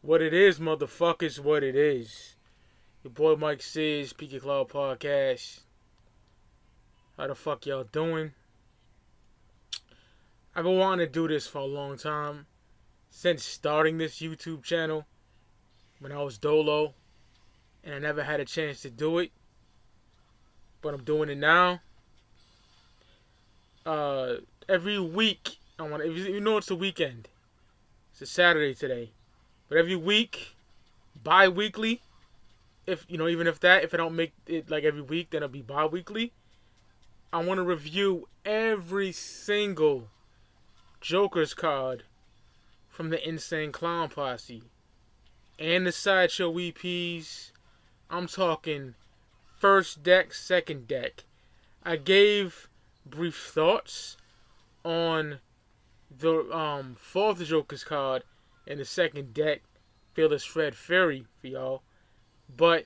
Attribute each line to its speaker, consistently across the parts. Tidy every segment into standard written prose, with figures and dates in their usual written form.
Speaker 1: What it is, motherfuckers, what it is. Your boy Mike Sears, Peaky Clout Podcast. How the fuck y'all doing? I've been wanting to do this for a long time. Since starting this YouTube channel when I was dolo. And I never had a chance to do it. But I'm doing it now. Every week, you know it's the weekend. It's a Saturday today. But every week, bi-weekly, even if I don't make it like every week, then it'll be bi-weekly. I want to review every single Joker's card from the Insane Clown Posse and the Sideshow EPs. I'm talking first deck, second deck. I gave brief thoughts on the fourth Joker's card in the second deck, Fearless Fred Fury, for y'all. But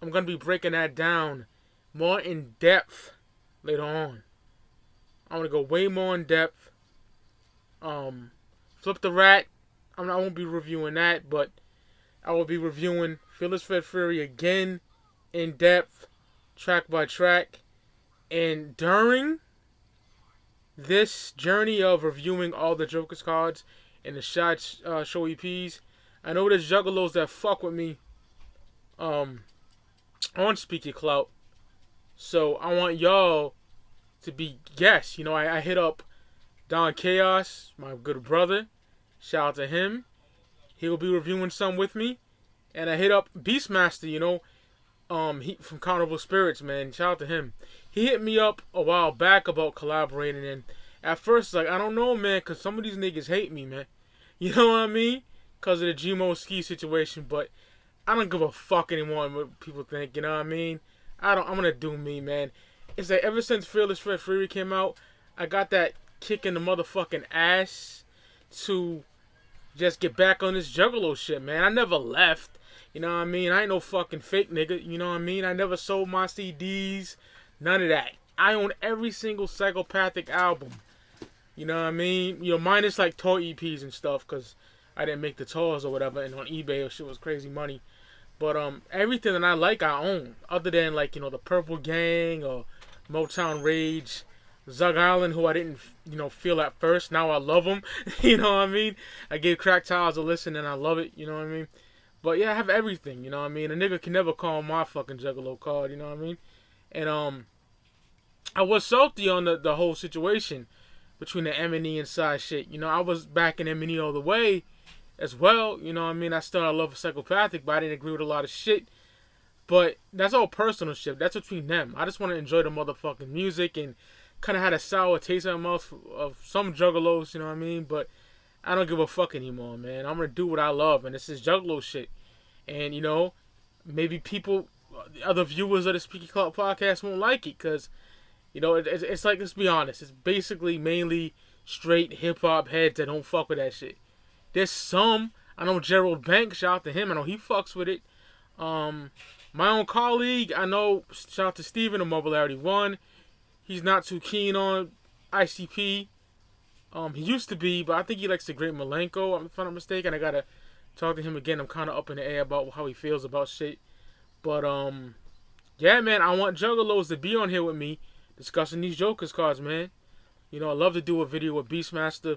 Speaker 1: I'm going to be breaking that down more in depth later on. I'm going to go way more in depth. Flip the Rat, I won't be reviewing that, but I will be reviewing Fearless Fred Fury again in depth, track by track. And during this journey of reviewing all the Joker's cards and the show EPs, I know there's juggalos that fuck with me on Speaky Clout. So I want y'all to be guests. I hit up Don Chaos, my good brother. Shout out to him. He will be reviewing some with me. And I hit up Beastmaster, he from Carnival Spirits, man. Shout out to him. He hit me up a while back about collaborating, and at first, I don't know, man, because some of these niggas hate me, man. You know what I mean? Because of the Gmo ski situation, but I don't give a fuck anymore what people think, you know what I mean? I'm going to do me, man. It's like ever since Fearless Fred Fury came out, I got that kick in the motherfucking ass to just get back on this juggalo shit, man. I never left. You know what I mean? I ain't no fucking fake nigga. You know what I mean? I never sold my CDs. None of that. I own every single Psychopathic album. You know what I mean? Minus like tour EPs and stuff, because I didn't make the tours or whatever. And on eBay, shit was crazy money. But everything that I like, I own. Other than the Purple Gang or Motown Rage. Zug Island, who I didn't, feel at first. Now I love them. You know what I mean? I gave Crack Towers a listen and I love it. You know what I mean? But yeah, I have everything, you know what I mean? A nigga can never call my fucking Juggalo card, you know what I mean? And I was salty on the whole situation between the M&E and Side shit. I was backing M&E all the way as well, you know what I mean? I still love Psychopathic, but I didn't agree with a lot of shit. But that's all personal shit. That's between them. I just want to enjoy the motherfucking music and kind of had a sour taste in my mouth of some Juggalos, you know what I mean? But I don't give a fuck anymore, man. I'm going to do what I love, and this is Juggalo shit. And, maybe people, other viewers of the Speaky Clout podcast won't like it, because, it's like, let's be honest, it's basically mainly straight hip-hop heads that don't fuck with that shit. There's some, I know Gerald Banks, shout out to him, I know he fucks with it. My own colleague, I know, shout out to Steven of Mobilarity 1, he's not too keen on ICP. He used to be, but I think he likes the Great Malenko, if I'm not mistaken. I gotta talk to him again. I'm kind of up in the air about how he feels about shit. But, yeah, man, I want Juggalos to be on here with me discussing these Joker's cards, man. I'd love to do a video with Beastmaster,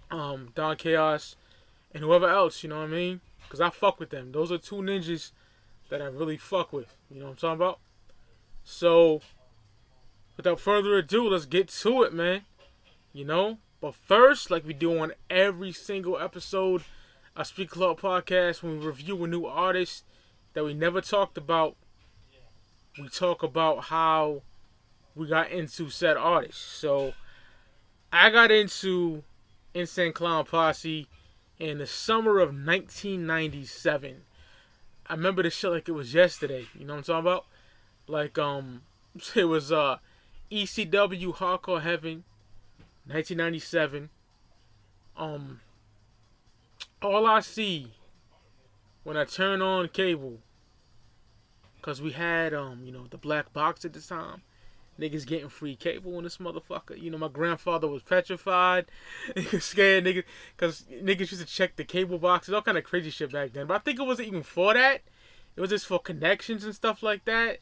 Speaker 1: Don Chaos, and whoever else, you know what I mean? Because I fuck with them. Those are two ninjas that I really fuck with. You know what I'm talking about? So, without further ado, let's get to it, man. But first, like we do on every single episode of Speak Clout Podcast, when we review a new artist that we never talked about, we talk about how we got into said artist. So, I got into Insane Clown Posse in the summer of 1997. I remember this shit like it was yesterday. You know what I'm talking about? Like, it was ECW Hardcore Heaven, 1997. All I see when I turn on cable, because we had the black box at the time, Niggas getting free cable in this motherfucker. You know, my grandfather was petrified. Niggas scared, niggas, because niggas used to check the cable boxes, all kind of crazy shit back then. But I think it wasn't even for that. It was just for connections and stuff like that.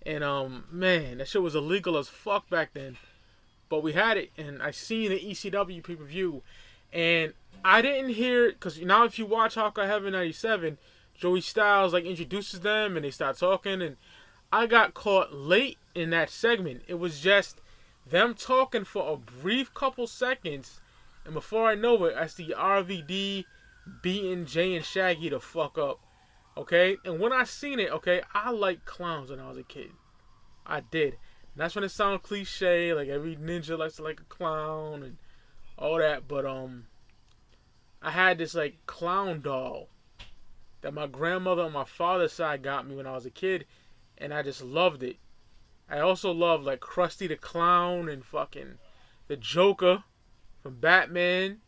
Speaker 1: And man, that shit was illegal as fuck back then. But we had it, and I seen the ECW pay-per-view, and I didn't hear it, because now if you watch Hawkeye Heaven 97, Joey Styles like introduces them, and they start talking, and I got caught late in that segment. It was just them talking for a brief couple seconds, and before I know it, I see RVD beating Jay and Shaggy the fuck up. Okay? And when I seen it, okay, I liked clowns when I was a kid. I did. And that's when it sounded cliche, like every ninja likes to like a clown and all that, but I had this like clown doll that my grandmother on my father's side got me when I was a kid, and I just loved it. I also loved like Krusty the Clown and fucking the Joker from Batman,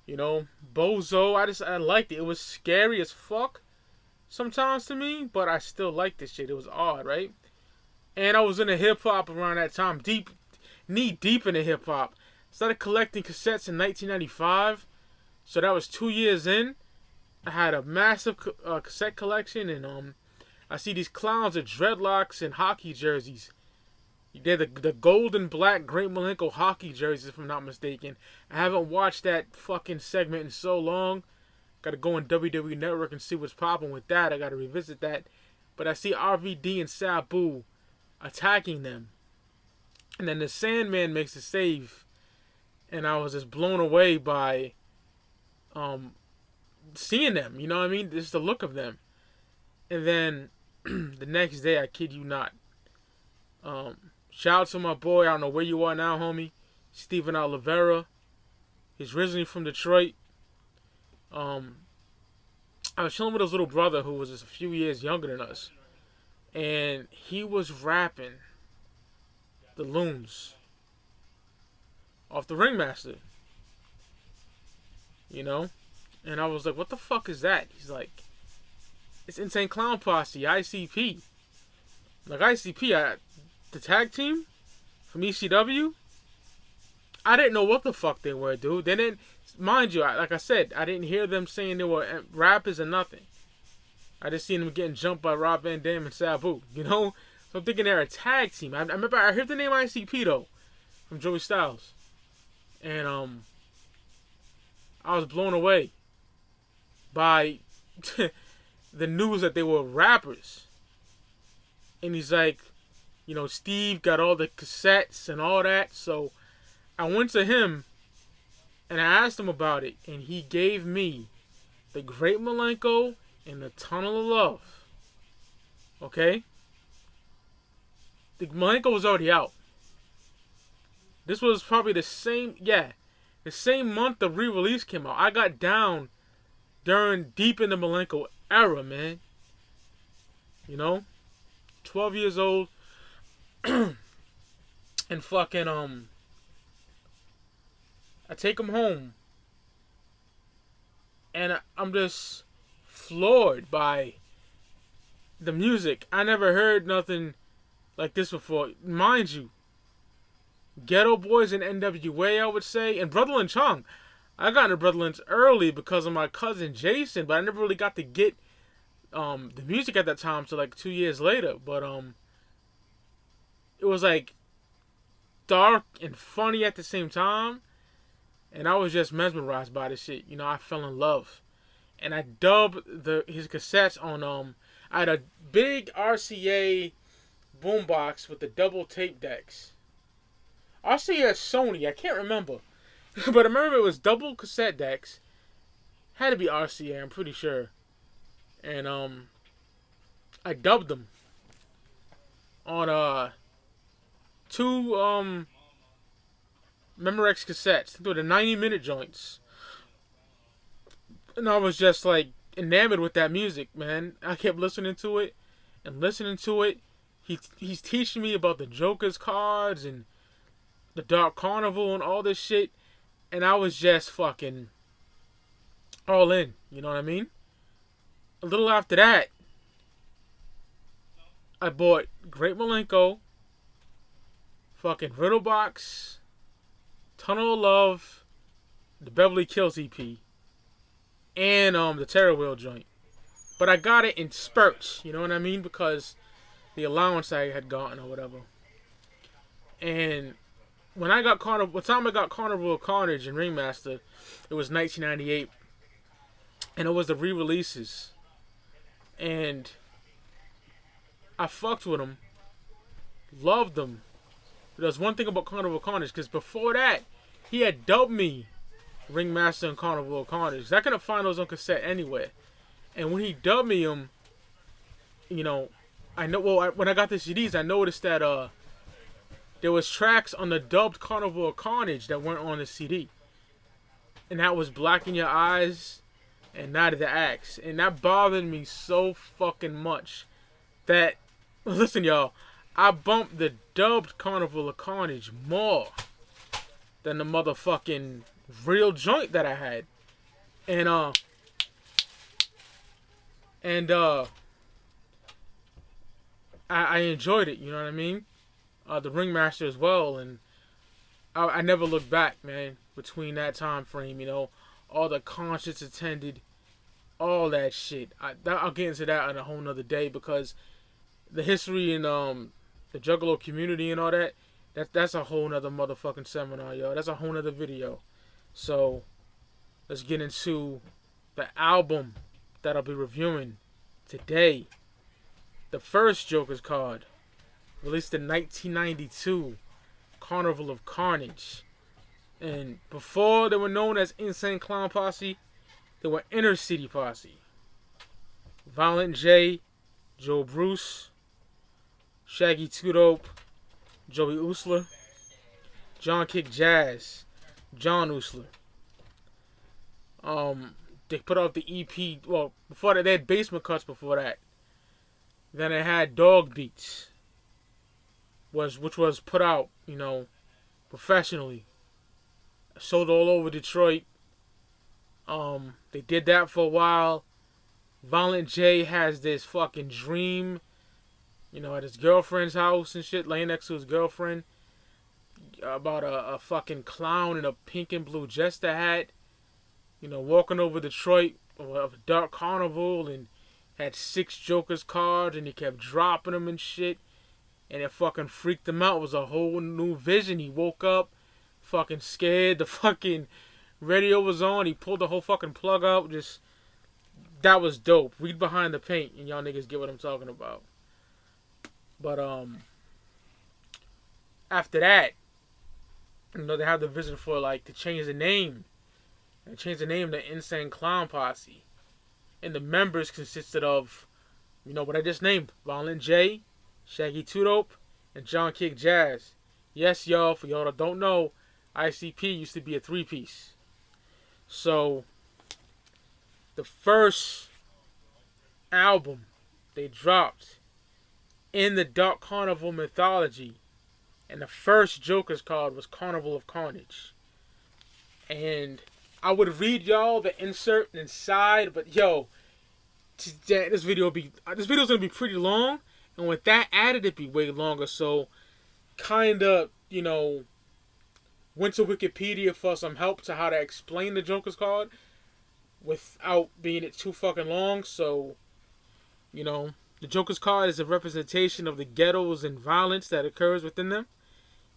Speaker 1: you know, Bozo. I liked it. It was scary as fuck sometimes to me, but I still liked this shit. It was odd, right? And I was into hip hop around that time, knee deep into hip hop. Started collecting cassettes in 1995, so that was 2 years in. I had a massive cassette collection, and I see these clowns with dreadlocks and hockey jerseys. They're the gold and black Great Malenko hockey jerseys, if I'm not mistaken. I haven't watched that fucking segment in so long. Gotta go on WWE Network and see what's popping with that. I gotta revisit that. But I see RVD and Sabu attacking them. And then the Sandman makes a save. And I was just blown away by seeing them. You know what I mean? Just the look of them. And then the next day, I kid you not. Shout out to my boy, I don't know where you are now, homie. Steven Oliveira. He's originally from Detroit. I was chilling with his little brother who was just a few years younger than us. And he was rapping the Loons off the Ringmaster. You know? And I was like, what the fuck is that? He's like, it's Insane Clown Posse, ICP. Like, ICP, the tag team from ECW? I didn't know what the fuck they were, dude. They didn't, mind you, like I said, I didn't hear them saying they were rappers or nothing. I just seen them getting jumped by Rob Van Dam and Sabu, you know? So I'm thinking they're a tag team. I remember I heard the name ICP, though, from Joey Styles. And, I was blown away by the news that they were rappers. And he's like, you know, Steve got all the cassettes and all that. So I went to him and I asked him about it. And he gave me the Great Malenko and the Tunnel of Love. Okay? The Malenko was already out. This was probably the same month the re-release came out. I got down during deep in the Malenko era, man. You know? 12 years old. And fucking, I take him home. And I'm just floored by the music. I never heard nothing like this before. Mind you, Ghetto Boys and NWA, I would say, and Brotherland Chung. I got into Brotherlands early because of my cousin Jason, but I never really got to get the music at that time till like 2 years later. But it was like dark and funny at the same time, and I was just mesmerized by this shit. You know, I fell in love, and I dubbed his cassettes on I had a big RCA boombox with the double tape decks. RCA Sony, I can't remember. But I remember it was double cassette decks. Had to be RCA, I'm pretty sure. And I dubbed them on two Memorex cassettes. They were the 90-minute joints. And I was just like enamored with that music, man. I kept listening to it and listening to it. He's teaching me about the Joker's cards and the Dark Carnival and all this shit. And I was just fucking all in. You know what I mean? A little after that, I bought Great Malenko fucking Riddle Box, Tunnel of Love, the Beverly Kills EP, and the Terror Wheel joint. But I got it in spurts, you know what I mean? Because the allowance I had gotten or whatever. And when I got Carnival, what time I got Carnival of Carnage and Ringmaster, it was 1998, and it was the re-releases, and I fucked with them, loved them. But there's one thing about Carnival of Carnage, because before that, he had dubbed me Ringmaster and Carnival of Carnage. I couldn't find those on cassette anywhere, and when he dubbed me them, you know, I know. Well, when I got the CDs, I noticed that there was tracks on the dubbed Carnival of Carnage that weren't on the CD. And that was Black in Your Eyes and Night of the Axe. And that bothered me so fucking much that, listen y'all, I bumped the dubbed Carnival of Carnage more than the motherfucking real joint that I had. And I enjoyed it, you know what I mean? The Ringmaster as well, and I never looked back, man, between that time frame, you know, all the concerts attended, all that shit. I'll get into that on a whole nother day, because the history in the Juggalo community and all that's a whole nother motherfucking seminar, yo. That's a whole nother video. So, let's get into the album that I'll be reviewing today. The first Joker's card, released in 1992, Carnival of Carnage. And before they were known as Insane Clown Posse, they were Inner City Posse. Violent J, Joe Bruce, Shaggy 2 Dope, Joey Usler, John Kick Jazz, John Usler. They put out the EP, well, before that, they had Basement Cuts before that. Then it had Dog Beats, which was put out, you know, professionally. Sold all over Detroit. They did that for a while. Violent J has this fucking dream, you know, at his girlfriend's house and shit, laying next to his girlfriend, about a fucking clown in a pink and blue jester hat, you know, walking over Detroit of a dark carnival, and had 6 Joker's cards, and he kept dropping them and shit. And it fucking freaked him out. It was a whole new vision. He woke up fucking scared. The fucking radio was on. He pulled the whole fucking plug out. Just, that was dope. Read Behind the Paint and y'all niggas get what I'm talking about. But after that, you know, they have the vision for like to change the name. And change the name to Insane Clown Posse. And the members consisted of, you know, what I just named. Violent J, Shaggy 2 Dope, and John Kick Jazz. Yes, y'all, for y'all that don't know, ICP used to be a 3-piece. So, the first album they dropped in the Dark Carnival mythology, and the first Joker's card was Carnival of Carnage. And I would read y'all the insert inside, but yo, this video's gonna be pretty long, and with that added, it'd be way longer. So, kinda, you know, went to Wikipedia for some help to how to explain the Joker's card without being it too fucking long. So, you know, the Joker's card is a representation of the ghettos and violence that occurs within them.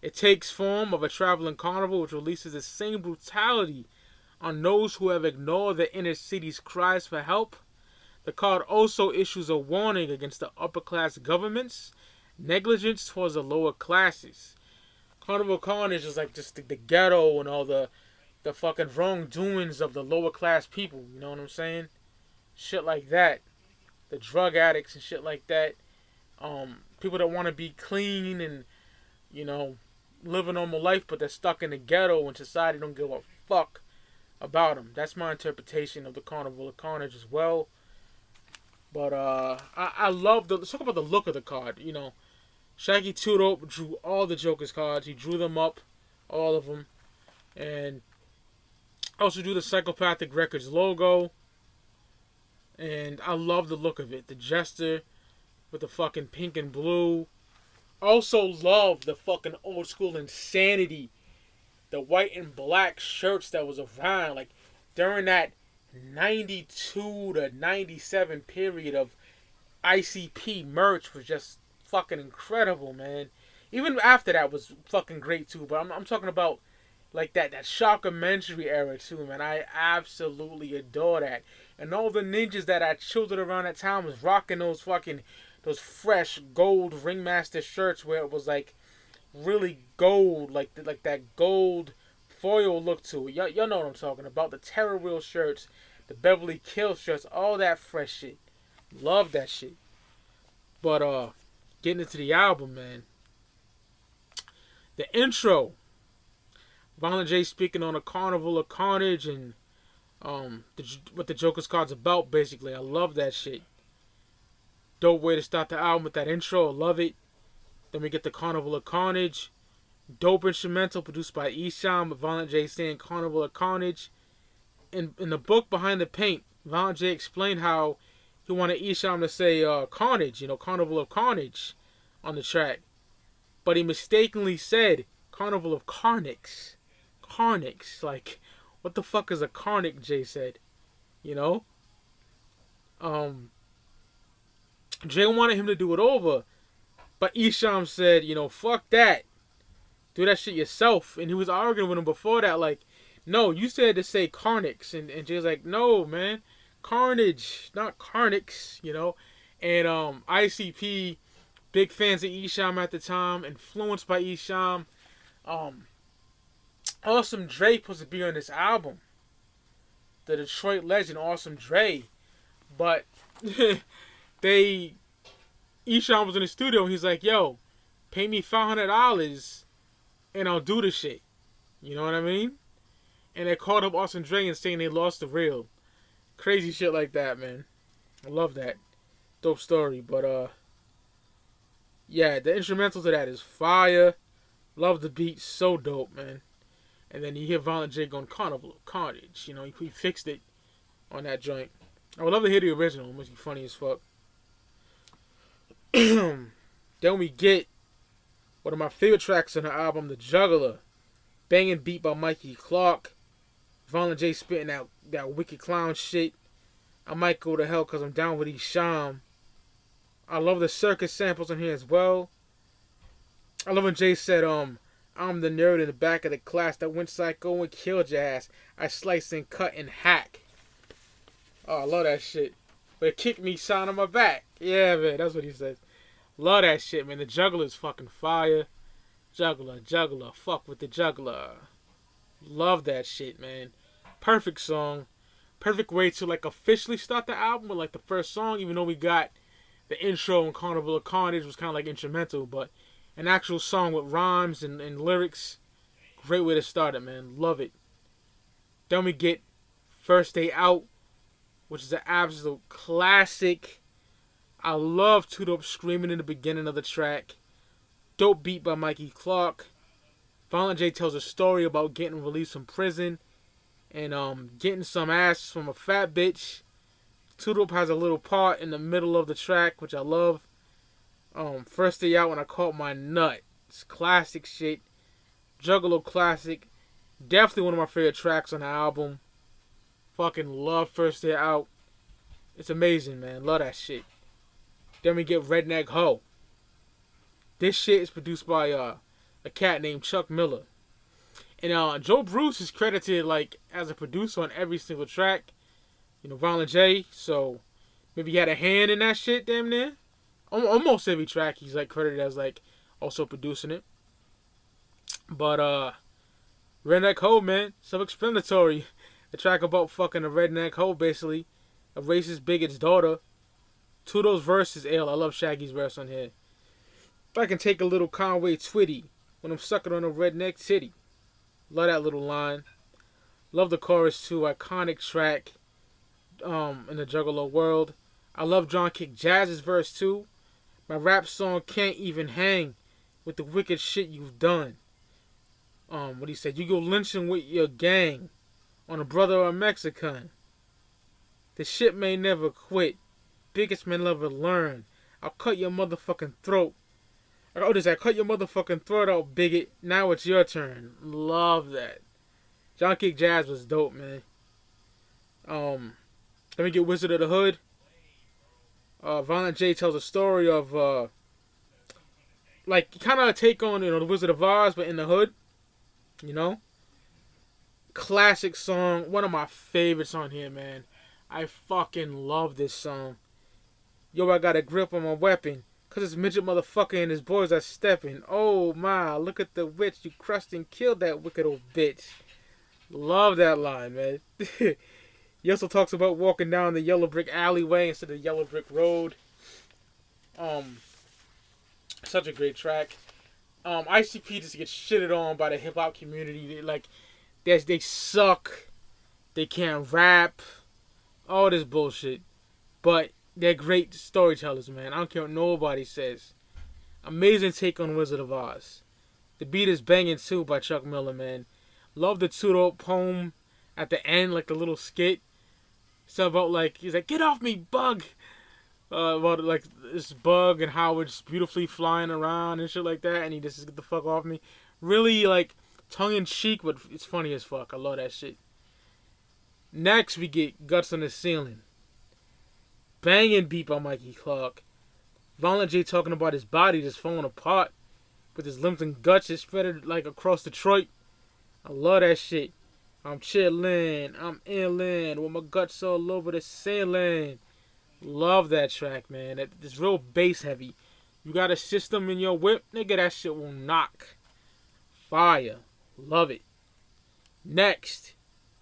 Speaker 1: It takes form of a traveling carnival which releases the same brutality on those who have ignored the inner city's cries for help. The card also issues a warning against the upper class government's negligence towards the lower classes. Carnival Carnage is like just the ghetto and all the fucking wrongdoings of the lower class people, you know what I'm saying? Shit like that. The drug addicts and shit like that. People that want to be clean and, you know, live a normal life, but they're stuck in the ghetto and society don't give a fuck about them. That's my interpretation of the Carnival of Carnage as well. But I love let's talk about the look of the card. You know, Shaggy 2 Dope drew all the Joker's cards. He drew them up, all of them, and also drew the Psychopathic Records logo. And I love the look of it. The Jester with the fucking pink and blue. Also love the fucking old school insanity, the white and black shirts that was around like during that 92 to 97 period of ICP merch was just fucking incredible, man. Even after that was fucking great too, but I'm talking about like that shockumentary era too, man. I absolutely adore that. And all the ninjas that I children around that time was rocking those fresh gold ringmaster shirts where it was like really gold, like that gold foil look to it. Y'all know what I'm talking about. The Terror Wheel shirts, the Beverly Kills shirts, all that fresh shit. Love that shit. But getting into the album, man. The intro, Violent J speaking on a Carnival of Carnage and what the Joker's card's about, basically. I love that shit. Dope way to start the album with that intro. I love it. Then we get the Carnival of Carnage. Dope instrumental produced by Esham with Violent J saying Carnival of Carnage. In the book Behind the Paint, Violent J explained how he wanted Esham to say Carnage, Carnival of Carnage on the track. But he mistakenly said Carnival of Carnix. Carnix. Like, what the fuck is a Carnix, Jay said. Jay wanted him to do it over. But Esham said, fuck that. Do that shit yourself. And he was arguing with him before that, like, no, you said to say Carnix. And Jay's like, no, man. Carnage, not Carnix, And ICP, big fans of Esham at the time, influenced by Esham. Awesome Dre supposed to be on this album. The Detroit legend, Awesome Dre. But Esham was in the studio and he's like, yo, pay me $500 and I'll do the shit. You know what I mean? And they called up Awesome Dre and saying they lost the reel. Crazy shit like that, man. I love that. Dope story. But, yeah, the instrumental to that is fire. Love the beat. So dope, man. And then you hear Violent J going Carnival of Carnage. He fixed it on that joint. I would love to hear the original. It must be funny as fuck. Then we get one of my favorite tracks on the album, The Juggler. Banging beat by Mikey Clark. Violent J spitting out that wicked clown shit. I might go to hell because I'm down with Esham. I love the circus samples on here as well. I love when Jay said, I'm the nerd in the back of the class that went psycho and killed your ass. I slice and cut and hack. Oh, I love that shit. But it kicked me sound on my back. Yeah, man, that's what he says. Love that shit, man. The Juggler's fucking fire. Juggler, fuck with the Juggler. Love that shit, man. Perfect song. Perfect way to, like, officially start the album with, like, the first song, even though we got the intro and Carnival of Carnage was kind of, like, instrumental, but an actual song with rhymes and lyrics, great way to start it, man. Love it. Then we get First Day Out, which is an absolute classic. I love Two Dope screaming in the beginning of the track. Dope beat by Mikey Clark. Violent J tells a story about getting released from prison and getting some ass from a fat bitch. Two Dope has a little part in the middle of the track, which I love. First Day Out when I caught my nut. It's classic shit. Juggalo classic. Definitely one of my favorite tracks on the album. Fucking love First Day Out. It's amazing, man. Love that shit. Then we get Redneck Ho. This shit is produced by a cat named Chuck Miller. And Joe Bruce is credited like as a producer on every single track. Violent J. So maybe he had a hand in that shit, damn near. Almost every track he's like credited as like also producing it. But Redneck Ho, man, self-explanatory. The track about fucking a redneck hoe, basically, a racist bigot's daughter. Two of those verses, I love Shaggy's verse on here. If I can take a little Conway Twitty when I'm sucking on a redneck titty. Love that little line. Love the chorus too. Iconic track in the Juggalo world. I love John Kick Jazz's verse too. My rap song can't even hang with the wicked shit you've done. What he said, you go lynching with your gang on a brother or a Mexican. The shit may never quit. Biggest man never learn. I'll cut your motherfucking throat Like, oh, does that cut your motherfucking throat out, bigot? Now it's your turn. Love that. John Kick Jazz was dope, man. Let me get Wizard of the Hood. Violent J tells a story of like kind of a take on the Wizard of Oz, but in the hood. You know, classic song. One of my favorites on here, man. I fucking love this song. Yo, I got a grip on my weapon. Cause this midget motherfucker and his boys are stepping. Oh my, look at the witch. You crushed and killed that wicked old bitch. Love that line, man. He also talks about walking down the yellow brick alleyway instead of the yellow brick road. Such a great track. ICP just gets shitted on by the hip hop community. They suck. They can't rap. All this bullshit. But they're great storytellers, man. I don't care what nobody says. Amazing take on Wizard of Oz. The beat is banging too by Chuck Miller, man. Love the two-note poem at the end, like the little skit. It's about he's like, get off me, bug. About like this bug and how it's beautifully flying around and shit like that, and he just says, get the fuck off me. Really like tongue in cheek, but it's funny as fuck. I love that shit. Next we get Guts on the Ceiling. Banging beat by Mikey Clark. Violent J talking about his body just falling apart with his limbs and guts just spread like across Detroit. I love that shit. I'm chillin', I'm illin', with my guts all over the ceiling. Love that track, man. It's real bass heavy. You got a system in your whip, nigga, that shit will knock. Fire. Love it. Next,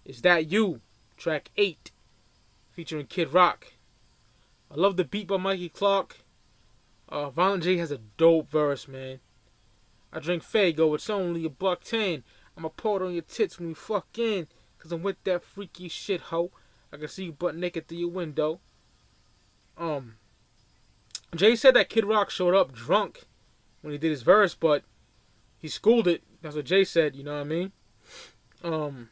Speaker 1: Is That You? Track 8, featuring Kid Rock. I love the beat by Mikey Clark. Violent J has a dope verse, man. I drink Fago, it's only $1.10. I'ma pour it on your tits when we fuck in, cause I'm with that freaky shit, ho. I can see you butt naked through your window. Jay said that Kid Rock showed up drunk when he did his verse, but he schooled it. That's what Jay said, you know what I mean?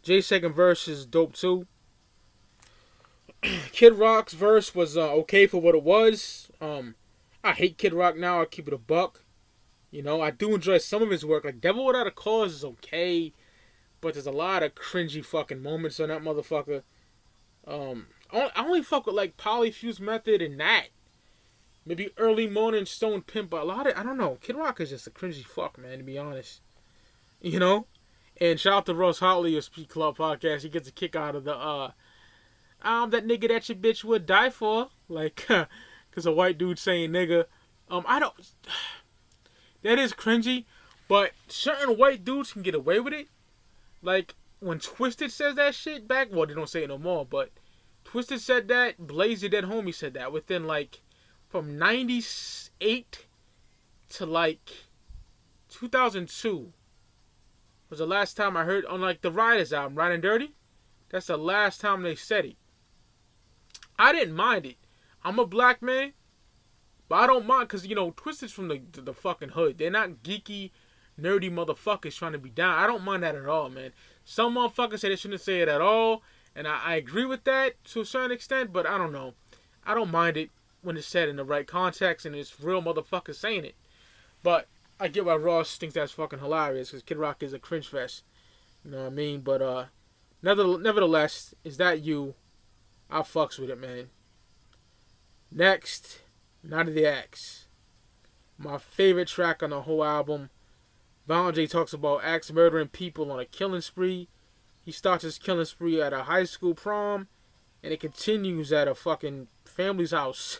Speaker 1: Jay's second verse is dope too. Kid Rock's verse was okay for what it was. I hate Kid Rock now, I'll keep it a buck. You know, I do enjoy some of his work. Like, Devil Without a Cause is okay, but there's a lot of cringy fucking moments on that motherfucker. I only fuck with, like, Polyfuse Method and that. Maybe Early Morning Stone Pimp, but a lot of, I don't know. Kid Rock is just a cringy fuck, man, to be honest. You know? And shout out to Ross Hartley of Speak Club Podcast. He gets a kick out of the, I'm that nigga that your bitch would die for. Like, because a white dude saying nigga. That is cringy, but certain white dudes can get away with it. Like, when Twisted says that shit back, well, they don't say it no more, but Twisted said that, Blaze Your Dead Homie said that, within, like, from 98 to, like, 2002 was the last time I heard, on, like, the Riders album, Riding Dirty. That's the last time they said it. I didn't mind it. I'm a black man. But I don't mind, because, you know, Twisted's from the fucking hood. They're not geeky, nerdy motherfuckers trying to be down. I don't mind that at all, man. Some motherfuckers say they shouldn't say it at all, and I agree with that to a certain extent, but I don't know. I don't mind it when it's said in the right context and it's real motherfuckers saying it. But I get why Ross thinks that's fucking hilarious, because Kid Rock is a cringe fest. You know what I mean? But nevertheless, Is That You? I fucks with it, man. Next, Night of the Axe. My favorite track on the whole album. Violent J talks about Axe murdering people on a killing spree. He starts his killing spree at a high school prom, and it continues at a fucking family's house.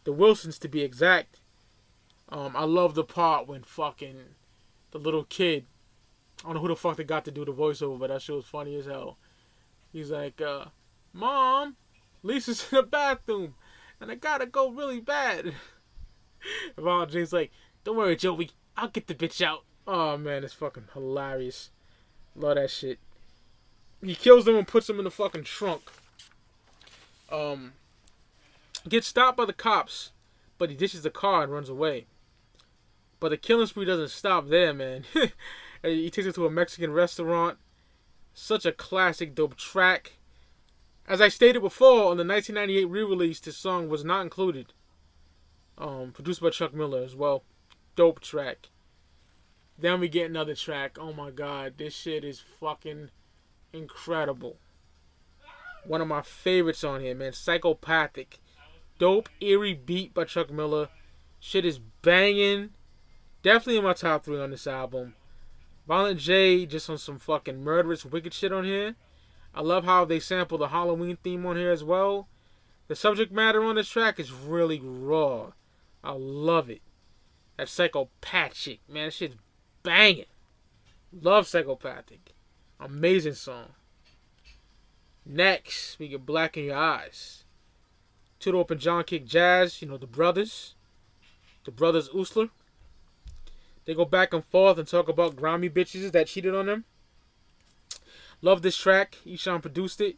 Speaker 1: The Wilsons, to be exact. I love the part when fucking the little kid, I don't know who the fuck they got to do the voiceover, but that shit was funny as hell. He's like, Mom, Lisa's in the bathroom, and I gotta go really bad. Violent J's like, don't worry, Joey, I'll get the bitch out. Oh man, it's fucking hilarious. Love that shit. He kills them and puts them in the fucking trunk. Gets stopped by the cops, but he ditches the car and runs away. But the killing spree doesn't stop there, man. He takes it to a Mexican restaurant. Such a classic, dope track. As I stated before, on the 1998 re-release, this song was not included. Produced by Chuck Miller as well. Dope track. Then we get another track. Oh my god, this shit is fucking incredible. One of my favorites on here, man. Psychopathic. Dope, eerie beat by Chuck Miller. Shit is banging. Definitely in my top 3 on this album. Violent J just on some fucking murderous, wicked shit on here. I love how they sample the Halloween theme on here as well. The subject matter on this track is really raw. I love it. That Psychopathic, man, that shit's banging. Love Psychopathic. Amazing song. Next, we get Black in Your Eyes. Two Dope and John Kick Jazz, you know, the brothers. The brothers Oosler. They go back and forth and talk about grimy bitches that cheated on them. Love this track. Eshawn produced it.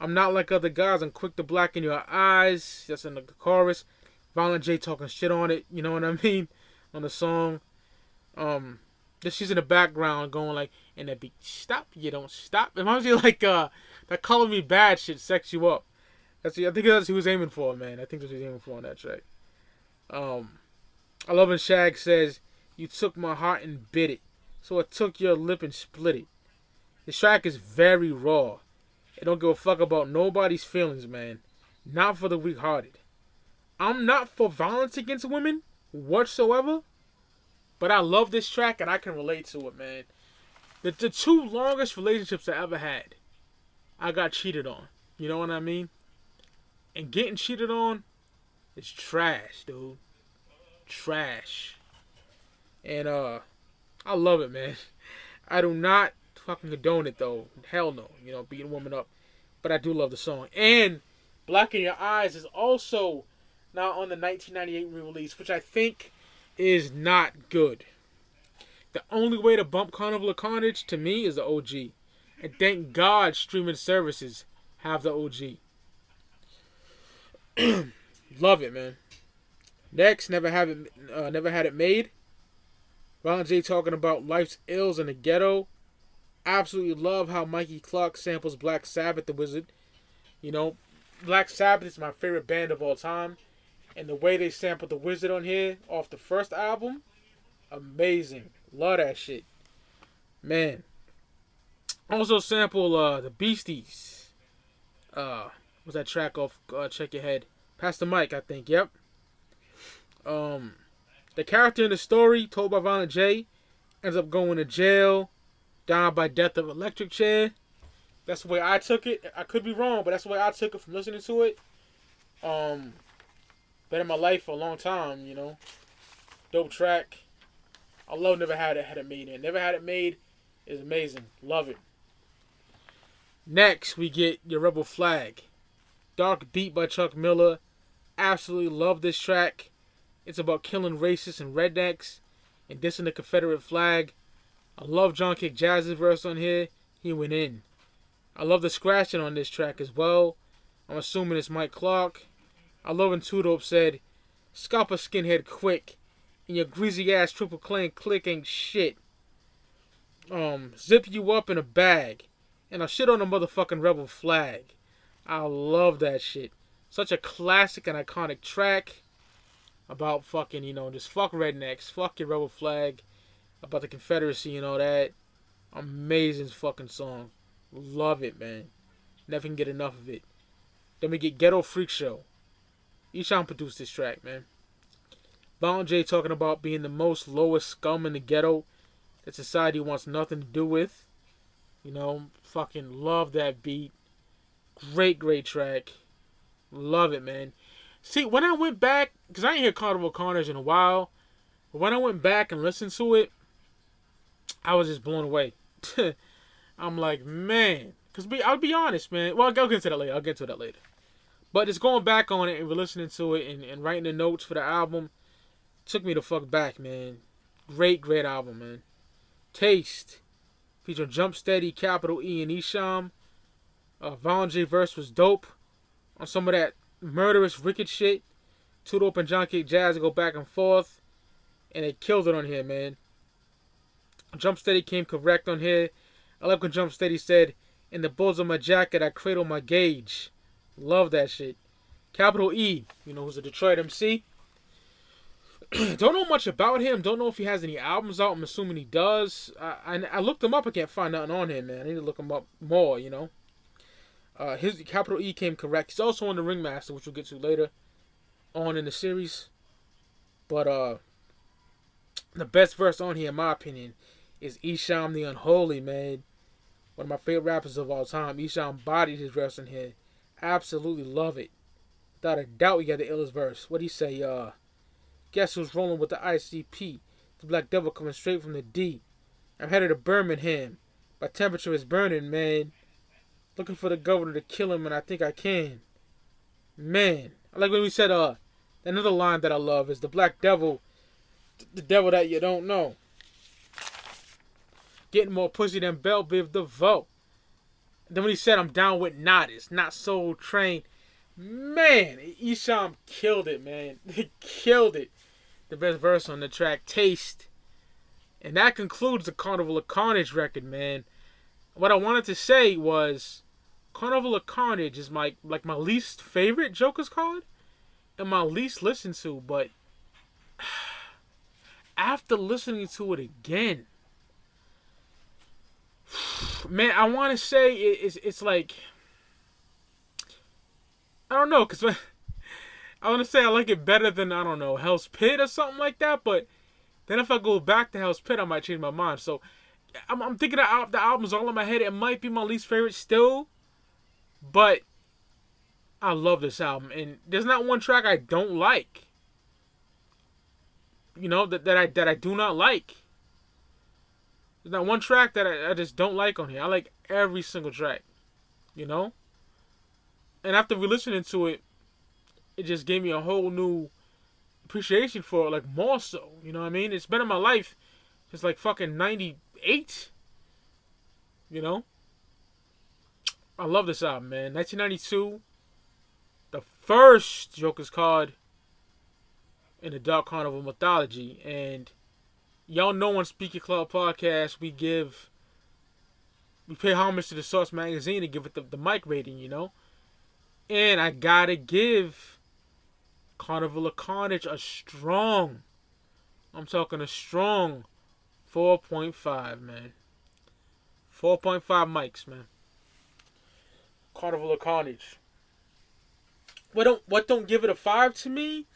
Speaker 1: I'm not like other guys. I'm quick to blacken your eyes. That's in the chorus. Violent J talking shit on it. You know what I mean? On the song. Just she's in the background going like, and that beat, stop, you don't stop. It reminds me like that Color Me Bad shit, Sex You Up. I think that's what he was aiming for, man. I think that's what he was aiming for on that track. I love when Shag says, you took my heart and bit it. So I took your lip and split it. This track is very raw. It don't give a fuck about nobody's feelings, man. Not for the weak-hearted. I'm not for violence against women whatsoever. But I love this track and I can relate to it, man. The 2 longest relationships I ever had, I got cheated on. You know what I mean? And getting cheated on is trash, dude. Trash. And I love it, man. I do not fucking condone it, though. Hell no. You know, beating a woman up. But I do love the song. And Black in Your Eyes is also now on the 1998 re-release, which I think is not good. The only way to bump Carnival of Carnage to me is the OG. And thank God streaming services have the OG. Love it, man. Next, Never Had It Made. Violent J talking about life's ills in the ghetto. Absolutely love how Mikey Clark samples Black Sabbath, the Wizard. You know, Black Sabbath is my favorite band of all time. And the way they sampled the Wizard on here off the first album, amazing. Love that shit. Man. Also sample the Beasties. Was that track off Check Your Head? Pass the Mic, I think. Yep. The character in the story, told by Violent J, ends up going to jail, dying by death of electric chair. That's the way I took it. I could be wrong, but that's the way I took it from listening to it. Been in my life for a long time, you know. Dope track. I love Never Had It Made. And Never Had It Made is amazing. Love it. Next, we get Your Rebel Flag. Dark beat by Chuck Miller. Absolutely love this track. It's about killing racists and rednecks and dissing the Confederate flag. I love John Kick Jazz's verse on here. He went in. I love the scratching on this track as well. I'm assuming it's Mike Clark. I love when Two Dope said, scalp a skinhead quick, and your greasy ass triple clan click ain't shit. Zip you up in a bag, and I'll shit on a motherfucking rebel flag. I love that shit. Such a classic and iconic track about fucking, you know, just fuck rednecks, fuck your rebel flag, about the Confederacy and all that. Amazing fucking song. Love it, man. Never can get enough of it. Then we get Ghetto Freak Show. Eshawn produced this track, man. Violent J talking about being the most lowest scum in the ghetto that society wants nothing to do with. You know, fucking love that beat. Great track. Love it, man. See, when I went back, because I ain't hear Carnival of Carnage in a while, but when I went back and listened to it, I was just blown away. I'm like, man. Because I'll be honest, man. Well, I'll get into that later. But just going back on it and listening to it and writing the notes for the album took me the fuck back, man. Great album, man. Taste. Featuring Jump Steady, Capital E, and Esham. Violent J verse was dope. On some of that murderous, wicked shit. Two Dope and John Kick Jazz go back and forth. And they killed it on here, man. Jump Steady came correct on here. I like when Jump Steady said, in the bulls of my jacket, I cradle my gauge. Love that shit. Capital E, you know, who's a Detroit MC. Don't know much about him. Don't know if he has any albums out. I'm assuming he does. I looked him up. I can't find nothing on him, man. I need to look him up more, you know. His capital E came correct. He's also on the Ringmaster, which we'll get to later on in the series. But the best verse on here, in my opinion, is Esham the Unholy, man. One of my favorite rappers of all time. Esham bodied his verse in here. Absolutely love it. Without a doubt, we got the illest verse. What'd he say? Guess who's rolling with the ICP? The Black Devil coming straight from the D. I'm headed to Birmingham. My temperature is burning, man. Looking for the governor to kill him, and I think I can. Man. I like when we said, another line that I love is the Black Devil, the devil that you don't know. Getting more pussy than Belle Biv DeVoe. Then when he said, I'm down with Nodis, not Soul Train. Man, Esham killed it, man. He killed it. The best verse on the track, Taste. And that concludes the Carnival of Carnage record, man. What I wanted to say was, Carnival of Carnage is my least favorite Joker's card and my least listened to, but after listening to it again, man, I want to say it's like, I don't know, because I want to say I like it better than, I don't know, Hell's Pit or something like that, but then if I go back to Hell's Pit, I might change my mind. So I'm thinking the album's all in my head. It might be my least favorite still, but I love this album, and there's not one track I don't like. You know, that I do not like. There's not one track that I just don't like on here. I like every single track, you know? And after re-listening to it, it just gave me a whole new appreciation for it, like more so, you know what I mean? It's been in my life since like fucking 98, you know? I love this album, man. 1992, the first Joker's card in the Dark Carnival Mythology, and y'all know on Speaking Clout podcast, we pay homage to the Source magazine and give it the mic rating, you know? And I gotta give Carnival of Carnage a strong, I'm talking a strong 4.5, man. 4.5 mics, man. Carnival of Carnage. What don't give it a 5 to me?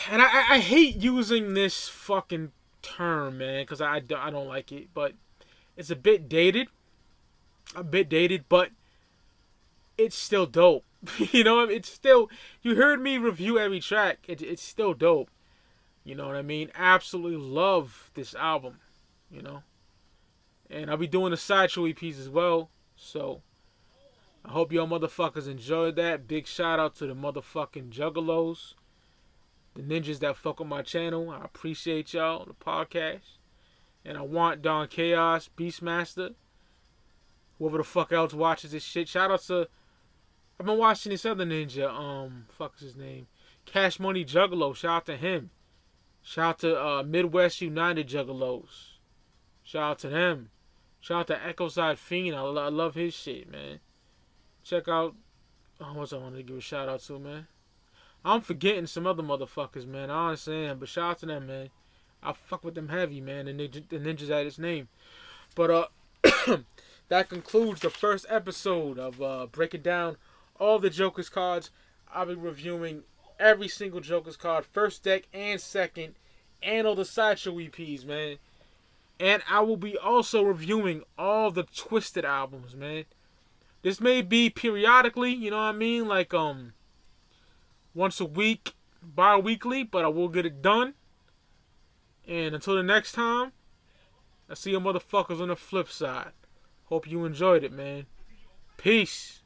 Speaker 1: And I hate using this fucking term, man, because I don't like it, but it's a bit dated. But it's still dope. You know, it's still, you heard me review every track. It's still dope. You know what I mean? Absolutely love this album, you know. And I'll be doing the sideshow EPs as well. So I hope y'all motherfuckers enjoyed that. Big shout out to the motherfucking Juggalos, the ninjas that fuck with my channel. I appreciate y'all, the podcast. And I want Don Chaos, Beastmaster, whoever the fuck else watches this shit. Shout out to, I've been watching this other ninja, fuck is his name? Cash Money Juggalo. Shout out to him. Shout out to Midwest United Juggalos. Shout out to them. Shout out to Echo Side Fiend. I love his shit, man. Check out, what's I want to give a shout out to, man? I'm forgetting some other motherfuckers, man. I understand, but shout out to them, man. I fuck with them heavy, man. The ninjas at its name. But that concludes the first episode of breaking down all the Joker's cards. I'll be reviewing every single Joker's card, first deck and second, and all the sideshow EPs, man. And I will be also reviewing all the Twisted albums, man. This may be periodically, you know what I mean? Like, once a week, bi-weekly, but I will get it done. And until the next time, I see you motherfuckers on the flip side. Hope you enjoyed it, man. Peace.